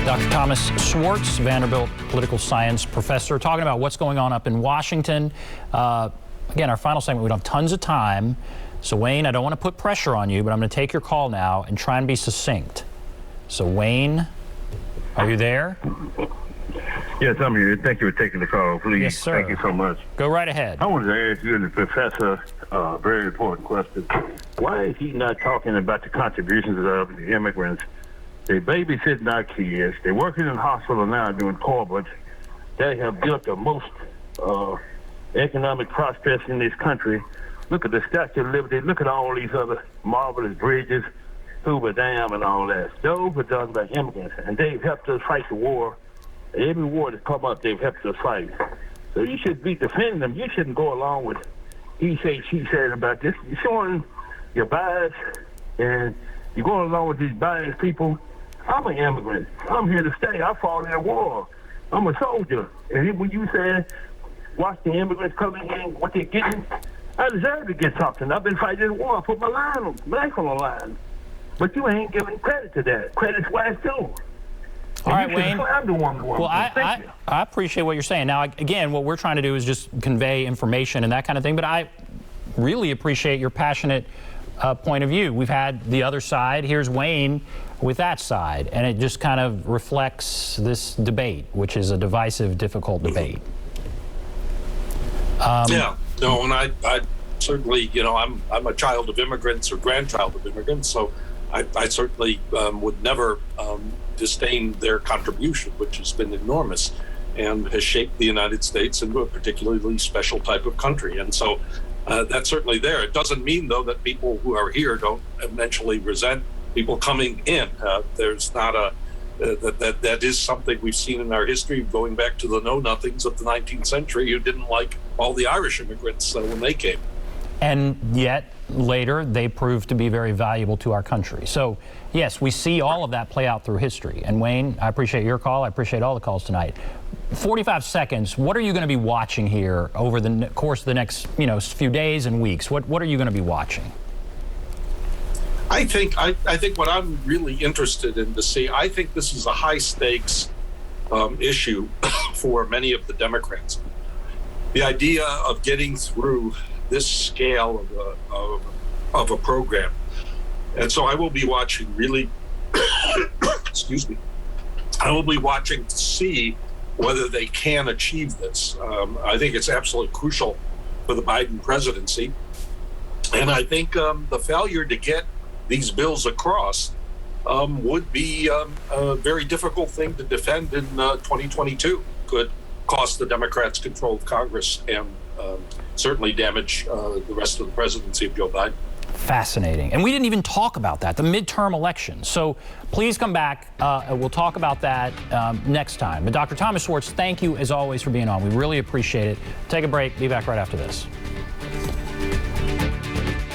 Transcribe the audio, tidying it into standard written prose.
Dr. Thomas Schwartz, Vanderbilt political science professor, talking about what's going on up in Washington. Again, our final segment, we don't have tons of time. So, Wayne, I don't want to put pressure on you, but I'm going to take your call now and try and be succinct. So, Wayne, are you there? Yes, I'm here. Thank you for taking the call, please. Yes, sir. Thank you so much. Go right ahead. I wanted to ask you and the professor a very important question. Why is he not talking about the contributions of the immigrants? They babysitting our kids. They're working in the hospital now doing corporate. They have built the most economic prospects in this country. Look at the Statue of Liberty. Look at all these other marvelous bridges, Hoover Dam and all that. Those were done by immigrants, and they've helped us fight the war. Every war that's come up, they've helped us fight. So you should be defending them. You shouldn't go along with he said, she said about this. You're showing your bias, and you're going along with these biased people. I'm an immigrant. I'm here to stay. I fought in a war. I'm a soldier. And when you said, watch the immigrants coming in, what they're getting, I deserve to get something. I've been fighting the war. I put my life on the line. But you ain't giving credit to that. Credit's wise too. All right, Wayne. Well, I appreciate what you're saying. Now, again, what we're trying to do is just convey information and that kind of thing, but I really appreciate your passionate point of view. We've had the other side. Here's Wayne with that side, and it just kind of reflects this debate, which is a divisive, difficult debate. Yeah, no, and I certainly, you know, I'm a child of immigrants or grandchild of immigrants, so I certainly would never disdain their contribution, which has been enormous and has shaped the United States into a particularly special type of country. And so that's certainly there. It doesn't mean, though, that people who are here don't eventually resent people coming in. There's not a that is something we've seen in our history going back to the know-nothings of the 19th century who didn't like all the Irish immigrants when they came. And yet later they proved to be very valuable to our country. So yes, we see all of that play out through history. And Wayne, I appreciate your call. I appreciate all the calls tonight. 45 seconds. What are you going to be watching here over the course of the next, few days and weeks? What are you going to be watching? I think what I'm really interested in to see, I think this is a high stakes issue for many of the Democrats. The idea of getting through this scale of a program. And so I will be watching really, excuse me, I will be watching to see whether they can achieve this. I think it's absolutely crucial for the Biden presidency. And I think the failure to get these bills across would be a very difficult thing to defend in 2022. Could cost the Democrats control of Congress and certainly damage the rest of the presidency of Joe Biden. Fascinating. And we didn't even talk about that, the midterm election. So please come back. We'll talk about that next time. But Dr. Thomas Schwartz, thank you as always for being on. We really appreciate it. Take a break. Be back right after this.